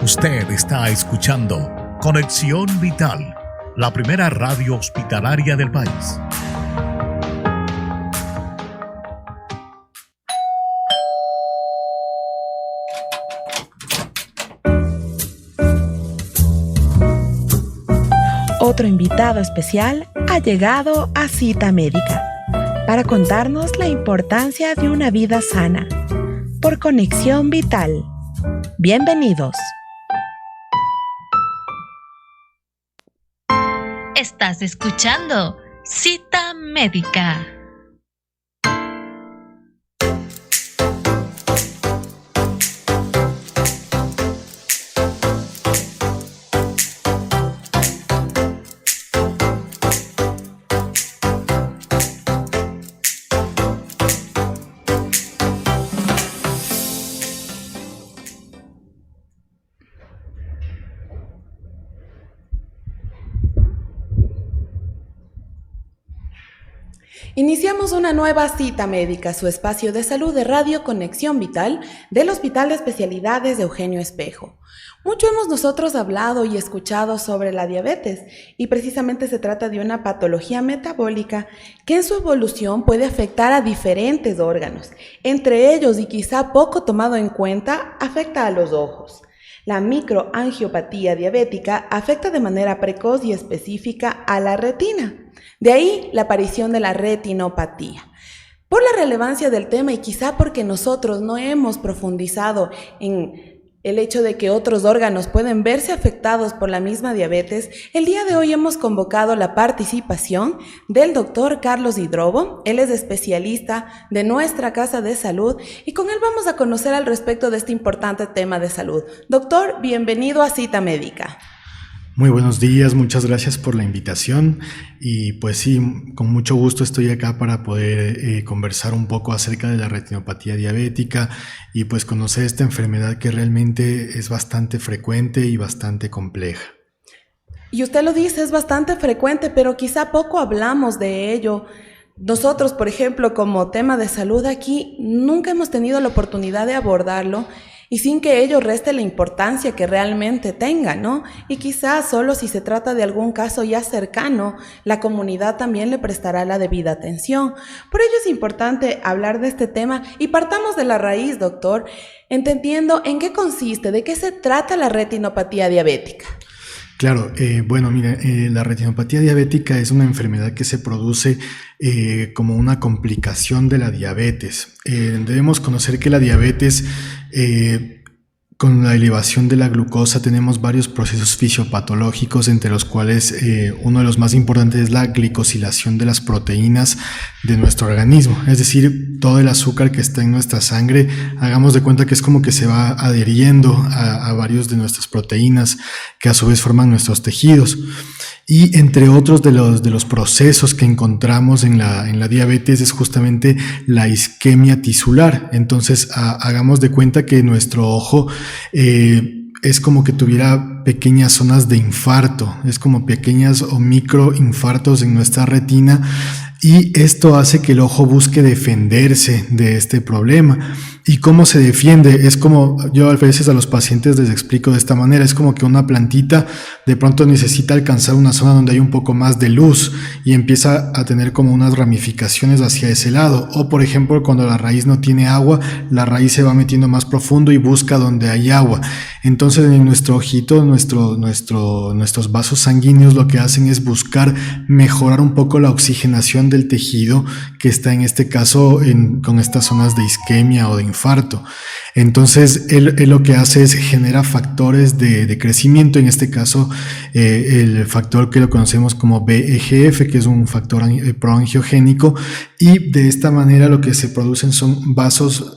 Usted está escuchando Conexión Vital, la primera radio hospitalaria del país. Otro invitado especial ha llegado a Cita Médica para contarnos la importancia de una vida sana por Conexión Vital. Bienvenidos. Estás escuchando Cita Médica. Iniciamos una nueva Cita Médica, su espacio de salud de Radio Conexión Vital del Hospital de Especialidades de Eugenio Espejo. Mucho hemos nosotros hablado y escuchado sobre la diabetes y precisamente se trata de una patología metabólica que en su evolución puede afectar a diferentes órganos. Entre ellos, y quizá poco tomado en cuenta, afecta a los ojos. La microangiopatía diabética afecta de manera precoz y específica a la retina. De ahí la aparición de la retinopatía. Por la relevancia del tema y quizá porque nosotros no hemos profundizado en el hecho de que otros órganos pueden verse afectados por la misma diabetes, el día de hoy hemos convocado la participación del doctor Carlos Hidrobo. Él es especialista de nuestra Casa de Salud y con él vamos a conocer al respecto de este importante tema de salud. Doctor, bienvenido a Cita Médica. Muy buenos días, muchas gracias por la invitación y pues sí, con mucho gusto estoy acá para poder conversar un poco acerca de la retinopatía diabética y pues conocer esta enfermedad que realmente es bastante frecuente y bastante compleja. Y usted lo dice, es bastante frecuente, pero quizá poco hablamos de ello. Nosotros, por ejemplo, como tema de salud aquí, nunca hemos tenido la oportunidad de abordarlo y sin que ello reste la importancia que realmente tenga, ¿no? Y quizás solo si se trata de algún caso ya cercano, la comunidad también le prestará la debida atención. Por ello es importante hablar de este tema y partamos de la raíz, doctor, entendiendo en qué consiste, de qué se trata la retinopatía diabética. Claro, bueno, mira, la retinopatía diabética es una enfermedad que se produce como una complicación de la diabetes. Debemos conocer que la diabetes, con la elevación de la glucosa, tenemos varios procesos fisiopatológicos, entre los cuales uno de los más importantes es la glicosilación de las proteínas de nuestro organismo, es decir, todo el azúcar que está en nuestra sangre, hagamos de cuenta que es como que se va adhiriendo a varios de nuestras proteínas que a su vez forman nuestros tejidos. Y entre otros de los procesos que encontramos en la diabetes es justamente la isquemia tisular. Entonces hagamos de cuenta que nuestro ojo es como que tuviera pequeñas zonas de infarto, es como pequeñas o microinfartos en nuestra retina y esto hace que el ojo busque defenderse de este problema. ¿Y cómo se defiende? Es como, yo a veces a los pacientes les explico de esta manera, es como que una plantita de pronto necesita alcanzar una zona donde hay un poco más de luz y empieza a tener como unas ramificaciones hacia ese lado. O por ejemplo, cuando la raíz no tiene agua, la raíz se va metiendo más profundo y busca donde hay agua. Entonces en nuestro ojito, nuestros vasos sanguíneos lo que hacen es buscar mejorar un poco la oxigenación del tejido que está en este caso con estas zonas de isquemia o de infarto. Entonces él lo que hace es genera factores de crecimiento, en este caso el factor que lo conocemos como VEGF, que es un factor proangiogénico, y de esta manera lo que se producen son vasos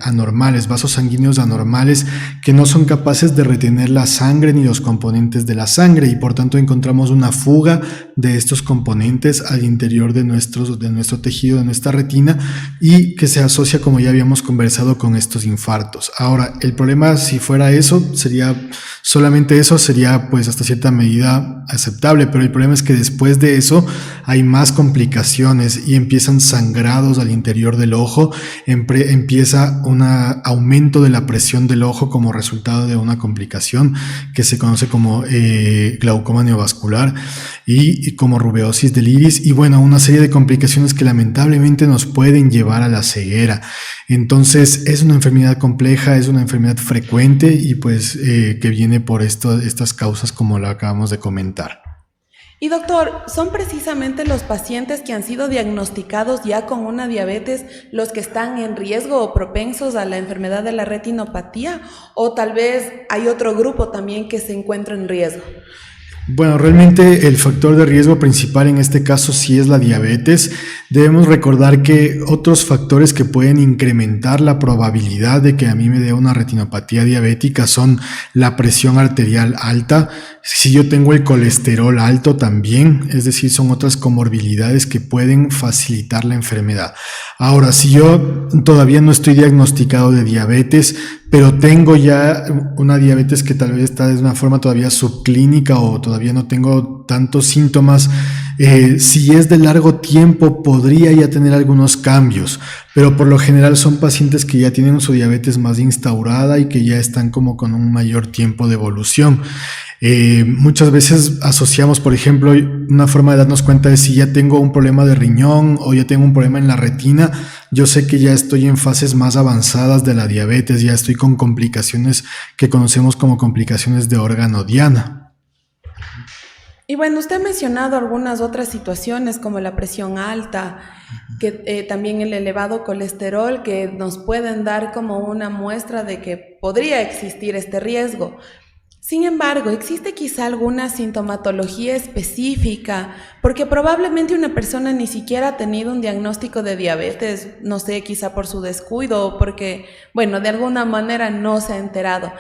anormales, vasos sanguíneos anormales que no son capaces de retener la sangre ni los componentes de la sangre y por tanto encontramos una fuga de estos componentes al interior de nuestro tejido, de nuestra retina, y que se asocia, como ya habíamos conversado familiarizado con estos infartos. Ahora, el problema, si fuera eso, solamente eso sería pues hasta cierta medida aceptable, pero el problema es que después de eso hay más complicaciones y empiezan sangrados al interior del ojo, empieza un aumento de la presión del ojo como resultado de una complicación que se conoce como glaucoma neovascular y como rubeosis del iris, y bueno, una serie de complicaciones que lamentablemente nos pueden llevar a la ceguera. Entonces es una enfermedad compleja, es una enfermedad frecuente y pues que viene por estas causas como lo acabamos de comentar. Y doctor, ¿son precisamente los pacientes que han sido diagnosticados ya con una diabetes los que están en riesgo o propensos a la enfermedad de la retinopatía? ¿O tal vez hay otro grupo también que se encuentra en riesgo? Bueno, realmente el factor de riesgo principal en este caso sí es la diabetes. Debemos recordar que otros factores que pueden incrementar la probabilidad de que a mí me dé una retinopatía diabética son la presión arterial alta, si yo tengo el colesterol alto también, es decir, son otras comorbilidades que pueden facilitar la enfermedad. Ahora, si yo todavía no estoy diagnosticado de diabetes, pero tengo ya una diabetes que tal vez está de una forma todavía subclínica o todavía no tengo tantos síntomas, si es de largo tiempo podría ya tener algunos cambios, pero por lo general son pacientes que ya tienen su diabetes más instaurada y que ya están como con un mayor tiempo de evolución. Muchas veces asociamos, por ejemplo, una forma de darnos cuenta de si ya tengo un problema de riñón o ya tengo un problema en la retina. Yo sé que ya estoy en fases más avanzadas de la diabetes, ya estoy con complicaciones que conocemos como complicaciones de órgano diana. Y bueno, usted ha mencionado algunas otras situaciones como la presión alta, que también el elevado colesterol, que nos pueden dar como una muestra de que podría existir este riesgo. Sin embargo, ¿existe quizá alguna sintomatología específica? Porque probablemente una persona ni siquiera ha tenido un diagnóstico de diabetes, no sé, quizá por su descuido o porque, bueno, de alguna manera no se ha enterado.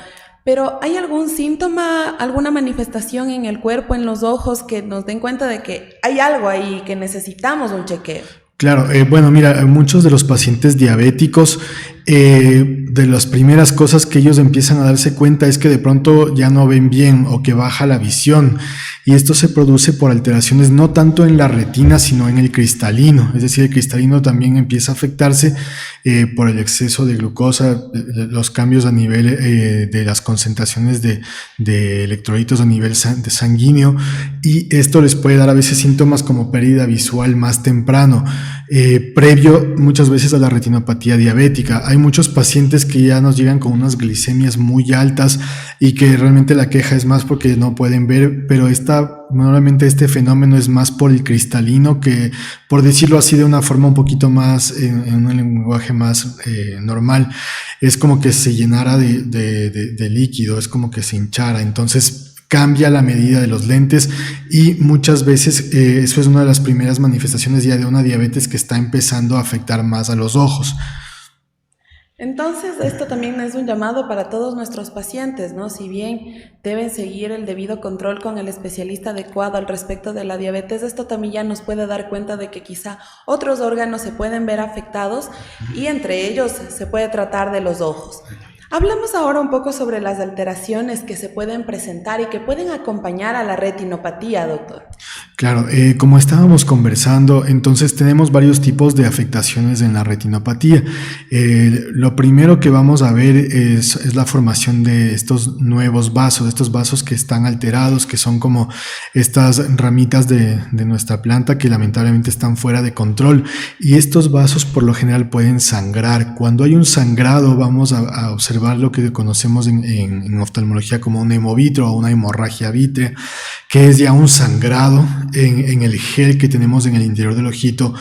Pero ¿hay algún síntoma, alguna manifestación en el cuerpo, en los ojos, que nos den cuenta de que hay algo ahí, que necesitamos un chequeo? Claro, bueno, mira, muchos de los pacientes diabéticos, de las primeras cosas que ellos empiezan a darse cuenta es que de pronto ya no ven bien o que baja la visión, y esto se produce por alteraciones no tanto en la retina sino en el cristalino, es decir, el cristalino también empieza a afectarse por el exceso de glucosa, los cambios a nivel de las concentraciones de electrolitos a nivel sanguíneo, y esto les puede dar a veces síntomas como pérdida visual más temprano, previo muchas veces a la retinopatía diabética. Hay muchos pacientes que ya nos llegan con unas glicemias muy altas y que realmente la queja es más porque no pueden ver, pero normalmente este fenómeno es más por el cristalino, que por decirlo así de una forma un poquito más, en un lenguaje más normal, es como que se llenara de líquido, es como que se hinchara, entonces cambia la medida de los lentes y muchas veces eso es una de las primeras manifestaciones ya de una diabetes que está empezando a afectar más a los ojos. Entonces, esto también es un llamado para todos nuestros pacientes, ¿no? Si bien deben seguir el debido control con el especialista adecuado al respecto de la diabetes, esto también ya nos puede dar cuenta de que quizá otros órganos se pueden ver afectados y entre ellos se puede tratar de los ojos. Hablamos ahora un poco sobre las alteraciones que se pueden presentar y que pueden acompañar a la retinopatía, doctor. Claro, como estábamos conversando, entonces tenemos varios tipos de afectaciones en la retinopatía. Lo primero que vamos a ver es la formación de estos nuevos vasos, estos vasos que están alterados, que son como estas ramitas de nuestra planta que lamentablemente están fuera de control, y estos vasos por lo general pueden sangrar. Cuando hay un sangrado vamos a observar lo que conocemos en oftalmología como un hemovitro o una hemorragia vítrea, que es ya un sangrado en el gel que tenemos en el interior del ojito,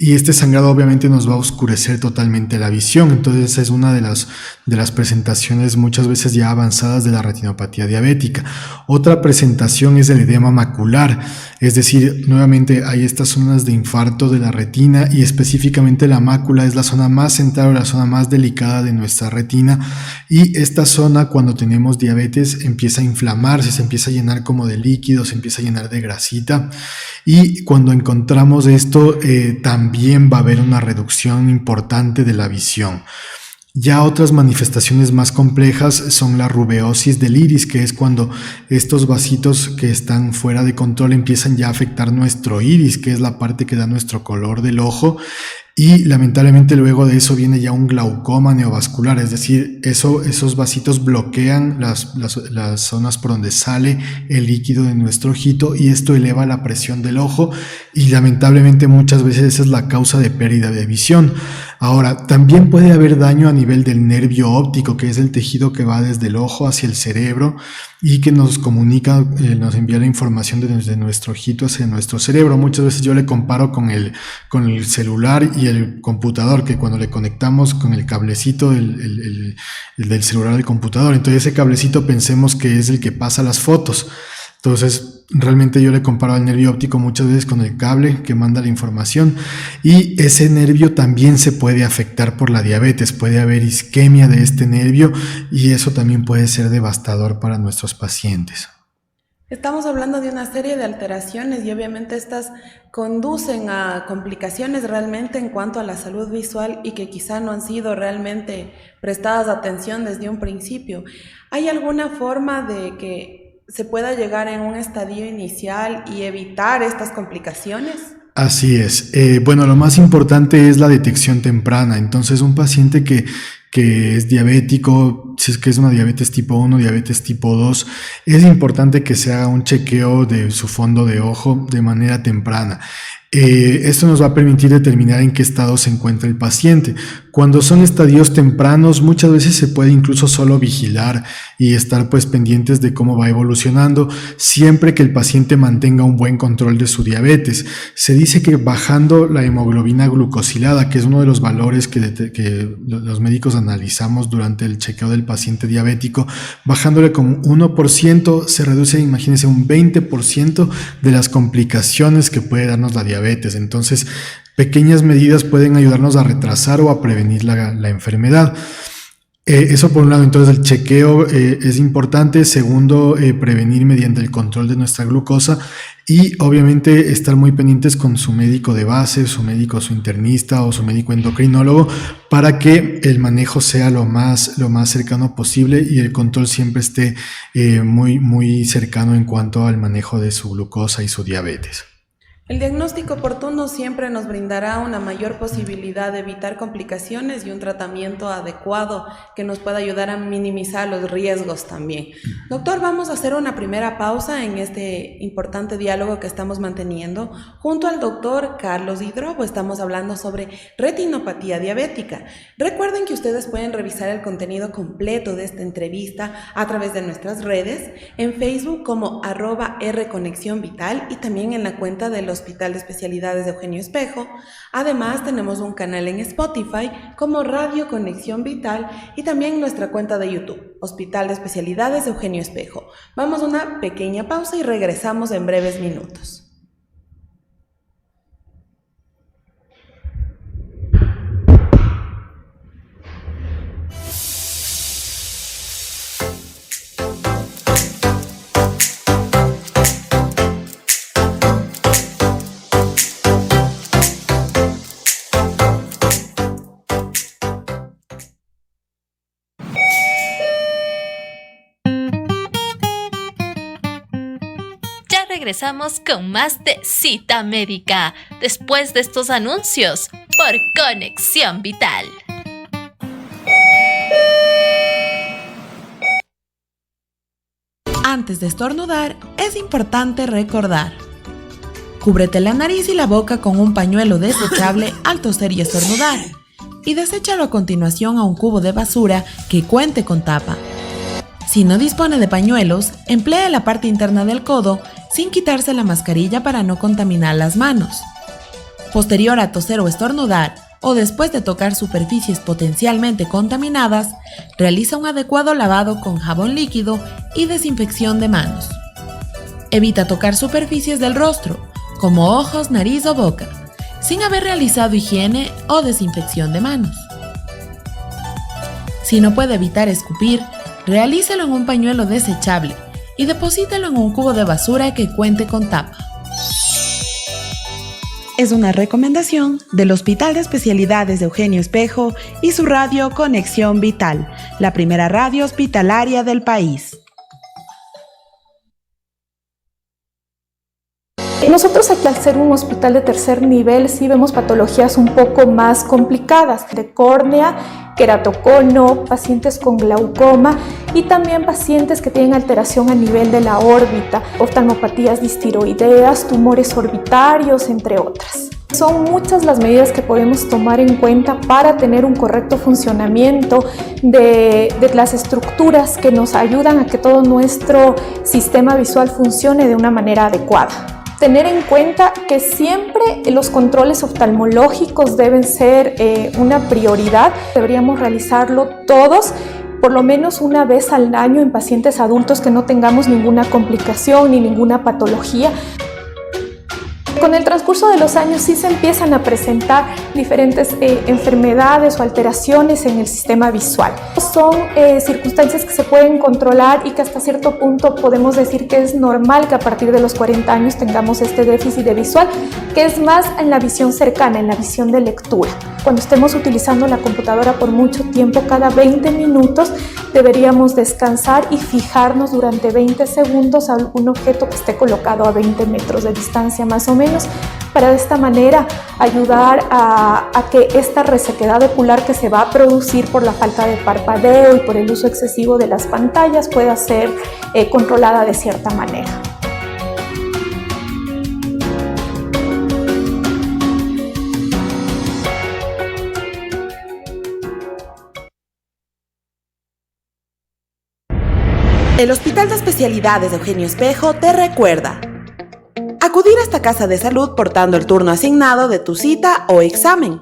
y este sangrado obviamente nos va a oscurecer totalmente la visión. Entonces esa es una de las presentaciones muchas veces ya avanzadas de la retinopatía diabética. Otra presentación es el edema macular, es decir, nuevamente hay estas zonas de infarto de la retina, y específicamente la mácula es la zona más central o la zona más delicada de nuestra retina, y esta zona cuando tenemos diabetes empieza a inflamarse, se empieza a llenar como de líquido, se empieza a llenar de grasita, y cuando encontramos esto también va a haber una reducción importante de la visión. Ya otras manifestaciones más complejas son la rubeosis del iris, que es cuando estos vasitos que están fuera de control empiezan ya a afectar nuestro iris, que es la parte que da nuestro color del ojo. Y lamentablemente luego de eso viene ya un glaucoma neovascular, es decir, esos vasitos bloquean las zonas por donde sale el líquido de nuestro ojito y esto eleva la presión del ojo y lamentablemente muchas veces esa es la causa de pérdida de visión. Ahora, también puede haber daño a nivel del nervio óptico, que es el tejido que va desde el ojo hacia el cerebro y que nos comunica, nos envía la información desde nuestro ojito hacia nuestro cerebro. Muchas veces yo le comparo con el celular y el computador, que cuando le conectamos con el cablecito el del celular al computador, entonces ese cablecito pensemos que es el que pasa las fotos. Entonces, realmente yo le comparo al nervio óptico muchas veces con el cable que manda la información y ese nervio también se puede afectar por la diabetes, puede haber isquemia de este nervio y eso también puede ser devastador para nuestros pacientes. Estamos hablando de una serie de alteraciones y obviamente estas conducen a complicaciones realmente en cuanto a la salud visual y que quizá no han sido realmente prestadas atención desde un principio. ¿Hay alguna forma de que se pueda llegar en un estadio inicial y evitar estas complicaciones? Así es. Bueno, lo más importante es la detección temprana. Entonces, un paciente que es diabético, si es que es una diabetes tipo 1, diabetes tipo 2, es importante que se haga un chequeo de su fondo de ojo de manera temprana. Esto nos va a permitir determinar en qué estado se encuentra el paciente. Cuando son estadios tempranos, muchas veces se puede incluso solo vigilar y estar pues pendientes de cómo va evolucionando, siempre que el paciente mantenga un buen control de su diabetes. Se dice que bajando la hemoglobina glucosilada, que es uno de los valores que los médicos analizamos durante el chequeo del paciente diabético, bajándole como 1%, se reduce, imagínense, un 20% de las complicaciones que puede darnos la diabetes. Entonces, pequeñas medidas pueden ayudarnos a retrasar o a prevenir la enfermedad. Eso por un lado. Entonces el chequeo es importante. Segundo, prevenir mediante el control de nuestra glucosa y obviamente estar muy pendientes con su médico de base, su internista o su médico endocrinólogo para que el manejo sea lo más cercano posible y el control siempre esté muy cercano en cuanto al manejo de su glucosa y su diabetes. El diagnóstico oportuno siempre nos brindará una mayor posibilidad de evitar complicaciones y un tratamiento adecuado que nos pueda ayudar a minimizar los riesgos también. Doctor, vamos a hacer una primera pausa en este importante diálogo que estamos manteniendo. Junto al doctor Carlos Hidrobo estamos hablando sobre retinopatía diabética. Recuerden que ustedes pueden revisar el contenido completo de esta entrevista a través de nuestras redes, en Facebook como @rconexionvital y también en la cuenta del Hospital de Especialidades de Eugenio Espejo. Además, tenemos un canal en Spotify como Radio Conexión Vital y también nuestra cuenta de YouTube, Hospital de Especialidades de Eugenio Espejo. Vamos a una pequeña pausa y regresamos en breves minutos. Regresamos con más de Cita Médica después de estos anuncios por Conexión Vital. Antes de estornudar, es importante recordar: cúbrete la nariz y la boca con un pañuelo desechable al toser y estornudar, y deséchalo a continuación a un cubo de basura que cuente con tapa. Si no dispone de pañuelos, emplee la parte interna del codo sin quitarse la mascarilla para no contaminar las manos. Posterior a toser o estornudar, o después de tocar superficies potencialmente contaminadas, realiza un adecuado lavado con jabón líquido y desinfección de manos. Evita tocar superficies del rostro, como ojos, nariz o boca, sin haber realizado higiene o desinfección de manos. Si no puede evitar escupir, realícelo en un pañuelo desechable y deposítelo en un cubo de basura que cuente con tapa. es una recomendación del Hospital de Especialidades de Eugenio Espejo y su radio Conexión Vital, la primera radio hospitalaria del país. Nosotros aquí, al ser un hospital de tercer nivel, sí vemos patologías un poco más complicadas, de córnea, queratocono, pacientes con glaucoma y también pacientes que tienen alteración a nivel de la órbita, oftalmopatías distiroideas, tumores orbitarios, entre otras. Son muchas las medidas que podemos tomar en cuenta para tener un correcto funcionamiento de las estructuras que nos ayudan a que todo nuestro sistema visual funcione de una manera adecuada. Tener en cuenta que siempre los controles oftalmológicos deben ser una prioridad. Deberíamos realizarlo todos, por lo menos una vez al año en pacientes adultos que no tengamos ninguna complicación ni ninguna patología. Con el transcurso de los años sí se empiezan a presentar diferentes enfermedades o alteraciones en el sistema visual. Son circunstancias que se pueden controlar y que hasta cierto punto podemos decir que es normal que a partir de los 40 años tengamos este déficit de visual, que es más en la visión cercana, en la visión de lectura. Cuando estemos utilizando la computadora por mucho tiempo, cada 20 minutos deberíamos descansar y fijarnos durante 20 segundos a algún objeto que esté colocado a 20 metros de distancia más o menos, para de esta manera ayudar a que esta resequedad ocular que se va a producir por la falta de parpadeo y por el uso excesivo de las pantallas pueda ser controlada de cierta manera. El Hospital de Especialidades de Eugenio Espejo te recuerda acudir a esta casa de salud portando el turno asignado de tu cita o examen.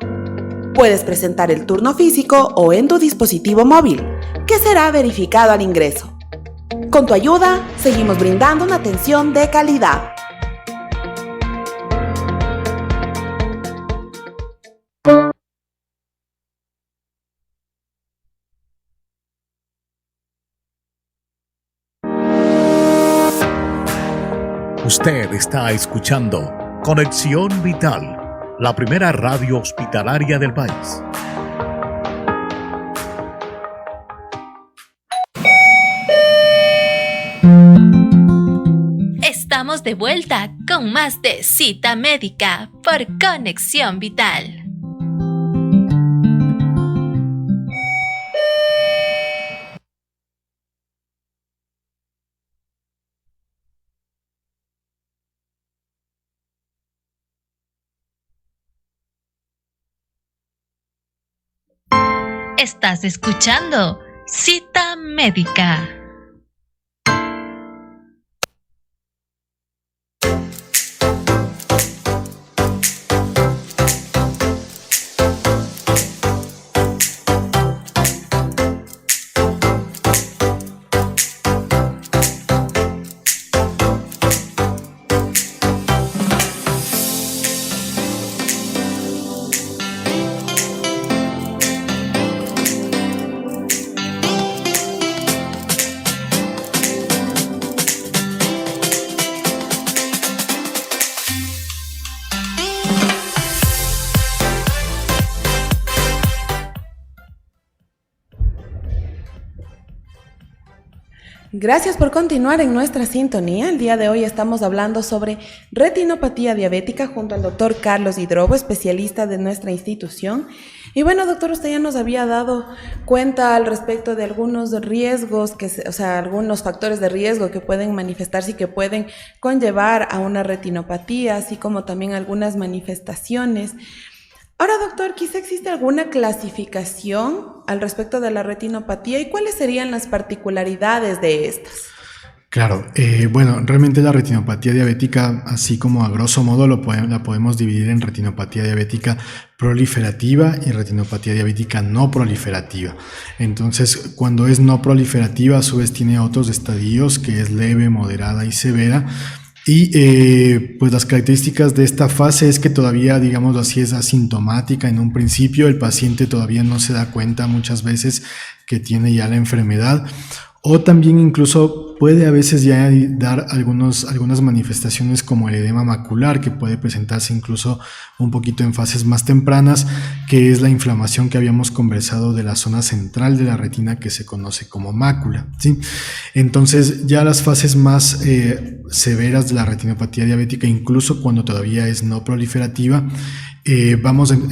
Puedes presentar el turno físico o en tu dispositivo móvil, que será verificado al ingreso. Con tu ayuda, seguimos brindando una atención de calidad. Usted está escuchando Conexión Vital, la primera radio hospitalaria del país. Estamos de vuelta con más de Cita Médica por Conexión Vital. Estás escuchando Cita Médica. Gracias por continuar en nuestra sintonía. El día de hoy estamos hablando sobre retinopatía diabética junto al doctor Carlos Hidrobo, especialista de nuestra institución. Y bueno, doctor, usted ya nos había dado cuenta al respecto de algunos riesgos, algunos factores de riesgo que pueden manifestarse y que pueden conllevar a una retinopatía, así como también algunas manifestaciones. Ahora, doctor, quizá existe alguna clasificación al respecto de la retinopatía y cuáles serían las particularidades de estas. Claro, bueno, realmente la retinopatía diabética, así como a grosso modo la podemos dividir en retinopatía diabética proliferativa y retinopatía diabética no proliferativa. Entonces, cuando es no proliferativa, a su vez tiene otros estadios, que es leve, moderada y severa. Y pues las características de esta fase es que todavía, digámoslo así, es asintomática en un principio. El paciente todavía no se da cuenta muchas veces que tiene ya la enfermedad, o también incluso puede a veces ya dar algunas manifestaciones como el edema macular, que puede presentarse incluso un poquito en fases más tempranas, que es la inflamación que habíamos conversado de la zona central de la retina, que se conoce como mácula, ¿sí? Entonces ya las fases más severas de la retinopatía diabética, incluso cuando todavía es no proliferativa,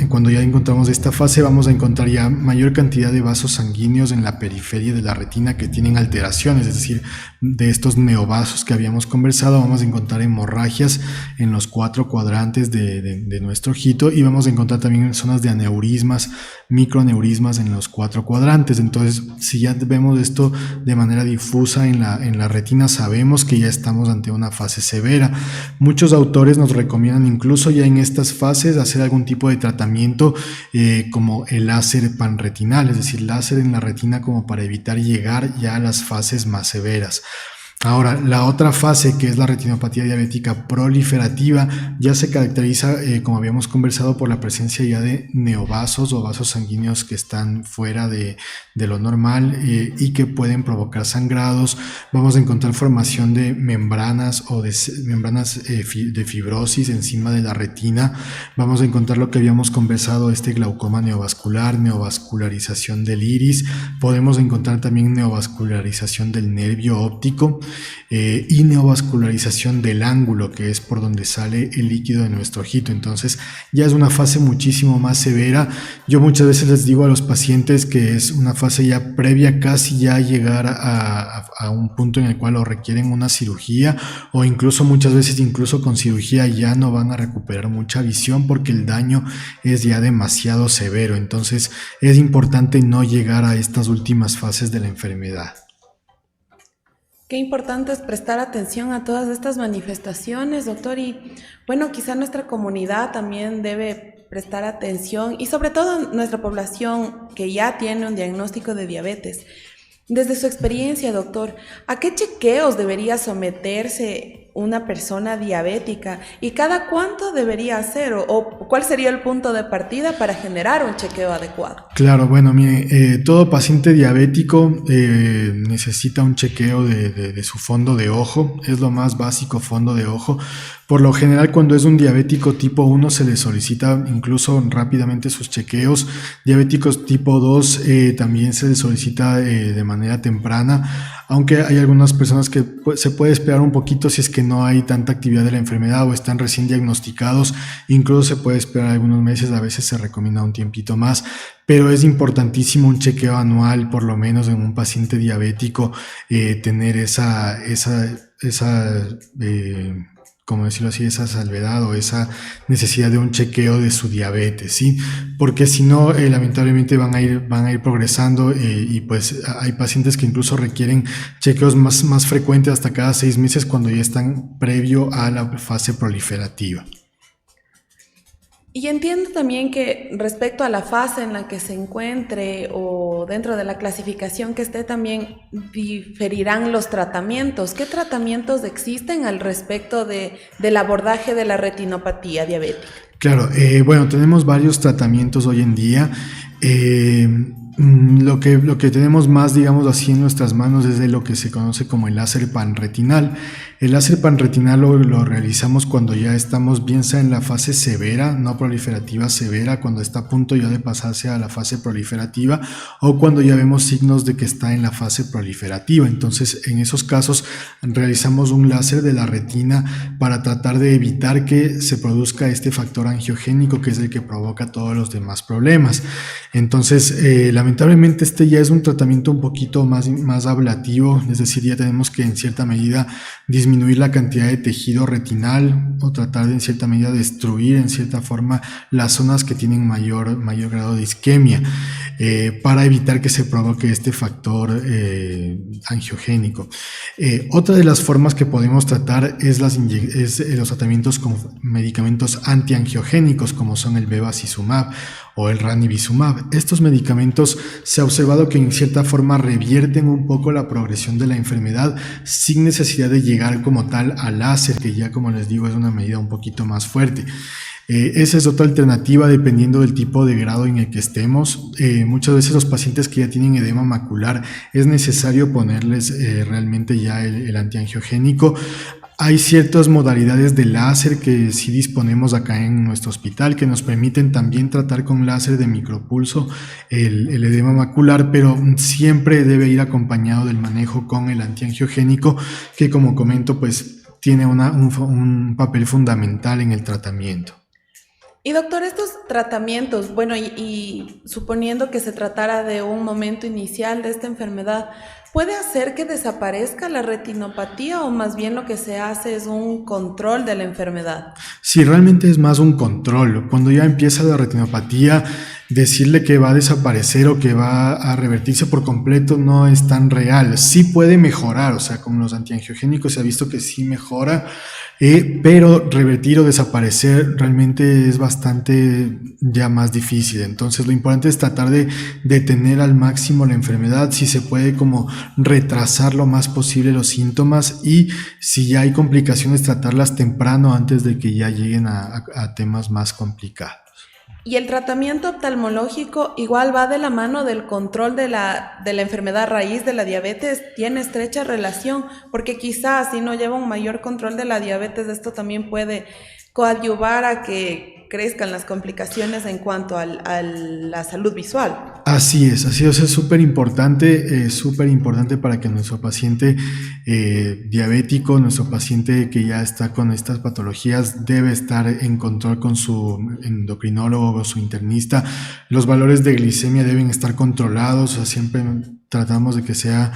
cuando ya encontramos esta fase, vamos a encontrar ya mayor cantidad de vasos sanguíneos en la periferia de la retina que tienen alteraciones, es decir, de estos neovasos que habíamos conversado, vamos a encontrar hemorragias en los 4 cuadrantes de nuestro ojito, y vamos a encontrar también zonas de aneurismas, microaneurismas en los 4 cuadrantes. Entonces, si ya vemos esto de manera difusa en la retina, sabemos que ya estamos ante una fase severa. Muchos autores nos recomiendan incluso ya en estas fases hacer algún tipo de tratamiento como el láser panretinal, es decir, láser en la retina como para evitar llegar ya a las fases más severas. Ahora, la otra fase, que es la retinopatía diabética proliferativa, ya se caracteriza, como habíamos conversado, por la presencia ya de neovasos o vasos sanguíneos que están fuera de lo normal y que pueden provocar sangrados. Vamos a encontrar formación de membranas o de membranas de fibrosis encima de la retina. Vamos a encontrar lo que habíamos conversado, glaucoma neovascular, neovascularización del iris. Podemos encontrar también neovascularización del nervio óptico. Y neovascularización del ángulo, que es por donde sale el líquido de nuestro ojito. Entonces ya es una fase muchísimo más severa. Yo muchas veces les digo a los pacientes que es una fase ya previa casi ya a llegar a un punto en el cual o requieren una cirugía, o incluso muchas veces incluso con cirugía ya no van a recuperar mucha visión porque el daño es ya demasiado severo. Entonces es importante no llegar a estas últimas fases de la enfermedad. Qué importante es prestar atención a todas estas manifestaciones, doctor, y bueno, quizá nuestra comunidad también debe prestar atención, y sobre todo nuestra población que ya tiene un diagnóstico de diabetes. Desde su experiencia, doctor, ¿a qué chequeos debería someterse una persona diabética y cada cuánto debería hacer o cuál sería el punto de partida para generar un chequeo adecuado? Claro, bueno, mire, todo paciente diabético necesita un chequeo de su fondo de ojo, es lo más básico, fondo de ojo. Por lo general, cuando es un diabético tipo 1 se le solicita incluso rápidamente sus chequeos. Diabéticos tipo 2 también se les solicita de manera temprana, aunque hay algunas personas que se puede esperar un poquito si es que no hay tanta actividad de la enfermedad o están recién diagnosticados. Incluso se puede esperar algunos meses, a veces se recomienda un tiempito más, pero es importantísimo un chequeo anual, por lo menos en un paciente diabético, tener esa como decirlo así, esa salvedad o esa necesidad de un chequeo de su diabetes, ¿sí? Porque si no, lamentablemente van a ir progresando y pues hay pacientes que incluso requieren chequeos más frecuentes hasta cada 6 meses cuando ya están previo a la fase proliferativa. Y entiendo también que respecto a la fase en la que se encuentre o dentro de la clasificación que esté, también diferirán los tratamientos. ¿Qué tratamientos existen al respecto del abordaje de la retinopatía diabética? Claro, bueno, tenemos varios tratamientos hoy en día. Lo que tenemos más, digamos así, en nuestras manos es de lo que se conoce como el láser panretinal. El láser panretinal lo realizamos cuando ya estamos bien sea en la fase severa, no proliferativa severa, cuando está a punto ya de pasarse a la fase proliferativa, o cuando ya vemos signos de que está en la fase proliferativa. Entonces, en esos casos realizamos un láser de la retina para tratar de evitar que se produzca este factor angiogénico, que es el que provoca todos los demás problemas. Entonces, lamentablemente este ya es un tratamiento un poquito más ablativo, es decir, ya tenemos que en cierta medida disminuir la cantidad de tejido retinal o tratar de en cierta medida destruir en cierta forma las zonas que tienen mayor grado de isquemia para evitar que se provoque este factor angiogénico. Otra de las formas que podemos tratar es los tratamientos con medicamentos antiangiogénicos como son el bevacizumab o el ranibizumab. Estos medicamentos se ha observado que en cierta forma revierten un poco la progresión de la enfermedad sin necesidad de llegar como tal al láser, que ya, como les digo, es una medida un poquito más fuerte. Esa es otra alternativa dependiendo del tipo de grado en el que estemos. Muchas veces los pacientes que ya tienen edema macular es necesario ponerles realmente ya el antiangiogénico. Hay ciertas modalidades de láser que sí disponemos acá en nuestro hospital que nos permiten también tratar con láser de micropulso el edema macular, pero siempre debe ir acompañado del manejo con el antiangiogénico, que como comento pues tiene un papel fundamental en el tratamiento. Y doctor, estos tratamientos, bueno, y suponiendo que se tratara de un momento inicial de esta enfermedad, ¿puede hacer que desaparezca la retinopatía o más bien lo que se hace es un control de la enfermedad? Sí, realmente es más un control. Cuando ya empieza la retinopatía, decirle que va a desaparecer o que va a revertirse por completo no es tan real. Sí puede mejorar, o sea, con los antiangiogénicos se ha visto que sí mejora, pero revertir o desaparecer realmente es bastante ya más difícil. Entonces lo importante es tratar de detener al máximo la enfermedad, si se puede como retrasar lo más posible los síntomas, y si ya hay complicaciones tratarlas temprano antes de que ya lleguen a temas más complicados. Y el tratamiento oftalmológico igual va de la mano del control de la enfermedad raíz de la diabetes, tiene estrecha relación, porque quizás si no lleva un mayor control de la diabetes, esto también puede coadyuvar a que crezcan las complicaciones en cuanto a la salud visual. Así es, es súper importante para que nuestro paciente diabético, nuestro paciente que ya está con estas patologías, debe estar en control con su endocrinólogo o su internista. Los valores de glicemia deben estar controlados, o sea, siempre tratamos de que sea,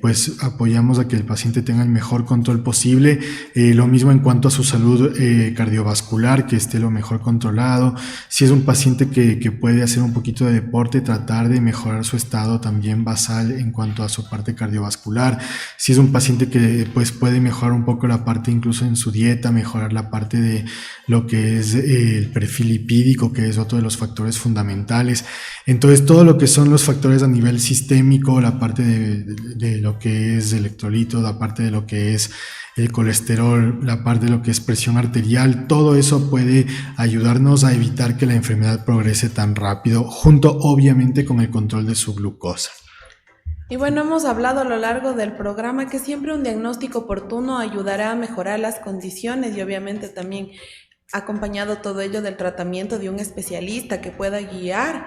pues apoyamos a que el paciente tenga el mejor control posible. Lo mismo en cuanto a su salud cardiovascular, que esté lo mejor controlado. Si es un paciente que puede hacer un poquito de deporte, tratar de mejorar su estado también basal en cuanto a su parte cardiovascular. Si es un paciente que pues puede mejorar un poco la parte incluso en su dieta, mejorar la parte de lo que es el perfil lipídico, que es otro de los factores fundamentales. Entonces todo lo que son los factores a nivel sistémico, la parte de lo que es electrolito, la parte de lo que es el colesterol, la parte de lo que es presión arterial, todo eso puede ayudarnos a evitar que la enfermedad progrese tan rápido, junto obviamente con el control de su glucosa. Y bueno, hemos hablado a lo largo del programa que siempre un diagnóstico oportuno ayudará a mejorar las condiciones y obviamente también acompañado todo ello del tratamiento de un especialista que pueda guiar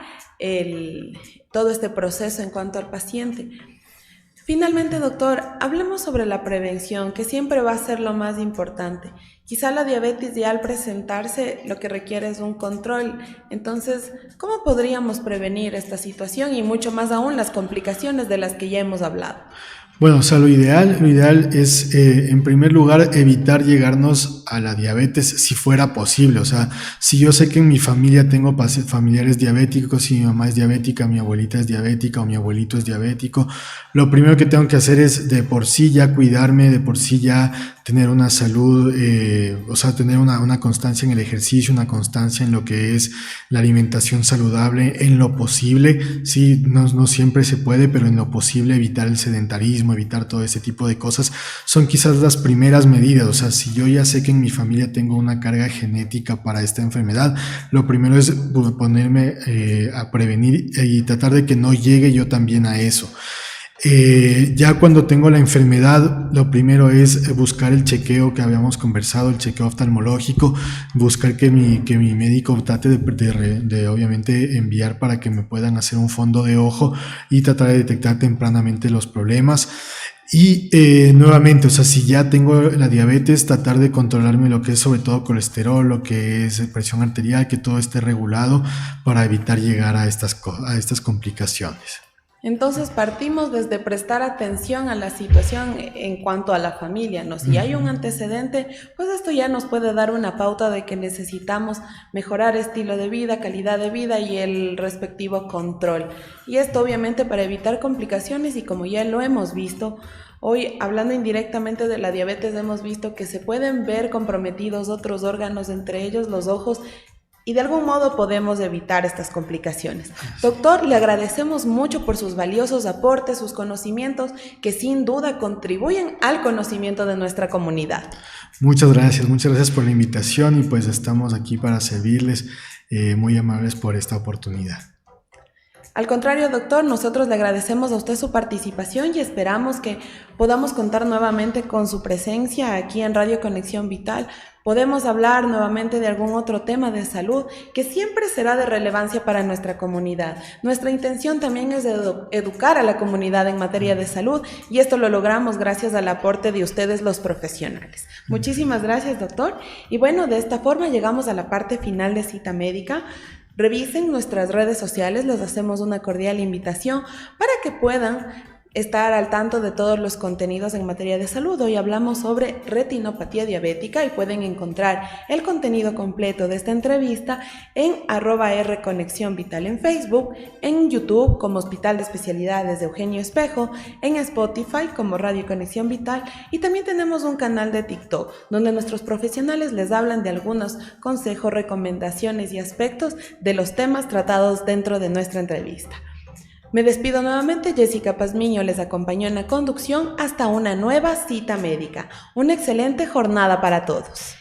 todo este proceso en cuanto al paciente. Finalmente, doctor, hablemos sobre la prevención, que siempre va a ser lo más importante. Quizá la diabetes ya al presentarse lo que requiere es un control. Entonces, ¿cómo podríamos prevenir esta situación y mucho más aún las complicaciones de las que ya hemos hablado? Bueno, o sea, lo ideal es, en primer lugar, evitar llegarnos a la diabetes si fuera posible. O sea, si yo sé que en mi familia tengo familiares diabéticos, si mi mamá es diabética, mi abuelita es diabética o mi abuelito es diabético, lo primero que tengo que hacer es de por sí ya cuidarme, de por sí ya tener una salud, o sea, tener una constancia en el ejercicio, una constancia en lo que es la alimentación saludable, en lo posible. Sí, no siempre se puede, pero en lo posible evitar el sedentarismo, evitar todo ese tipo de cosas, son quizás las primeras medidas. O sea, si yo ya sé que en mi familia tengo una carga genética para esta enfermedad, lo primero es ponerme a prevenir y tratar de que no llegue yo también a eso. Ya cuando tengo la enfermedad, lo primero es buscar el chequeo que habíamos conversado, el chequeo oftalmológico, buscar que mi médico trate de obviamente enviar para que me puedan hacer un fondo de ojo y tratar de detectar tempranamente los problemas. Y nuevamente, o sea, si ya tengo la diabetes, tratar de controlarme lo que es sobre todo colesterol, lo que es presión arterial, que todo esté regulado para evitar llegar a estas complicaciones. Entonces partimos desde prestar atención a la situación en cuanto a la familia, ¿no? Si hay un antecedente, pues esto ya nos puede dar una pauta de que necesitamos mejorar estilo de vida, calidad de vida y el respectivo control. Y esto obviamente para evitar complicaciones y como ya lo hemos visto, hoy hablando indirectamente de la diabetes hemos visto que se pueden ver comprometidos otros órganos, entre ellos los ojos, y de algún modo podemos evitar estas complicaciones. Doctor, le agradecemos mucho por sus valiosos aportes, sus conocimientos que sin duda contribuyen al conocimiento de nuestra comunidad. Muchas gracias por la invitación y pues estamos aquí para servirles, muy amables por esta oportunidad. Al contrario, doctor, nosotros le agradecemos a usted su participación y esperamos que podamos contar nuevamente con su presencia aquí en Radio Conexión Vital. Podemos hablar nuevamente de algún otro tema de salud que siempre será de relevancia para nuestra comunidad. Nuestra intención también es educar a la comunidad en materia de salud y esto lo logramos gracias al aporte de ustedes los profesionales. Muchísimas gracias, doctor. Y bueno, de esta forma llegamos a la parte final de Cita Médica. Revisen nuestras redes sociales, les hacemos una cordial invitación para que puedan estar al tanto de todos los contenidos en materia de salud. Hoy hablamos sobre retinopatía diabética y pueden encontrar el contenido completo de esta entrevista en @rconexionvital en Facebook, en YouTube como Hospital de Especialidades de Eugenio Espejo, en Spotify como Radio Conexión Vital y también tenemos un canal de TikTok donde nuestros profesionales les hablan de algunos consejos, recomendaciones y aspectos de los temas tratados dentro de nuestra entrevista. Me despido nuevamente, Jessica Pazmiño les acompañó en la conducción hasta una nueva cita médica. Una excelente jornada para todos.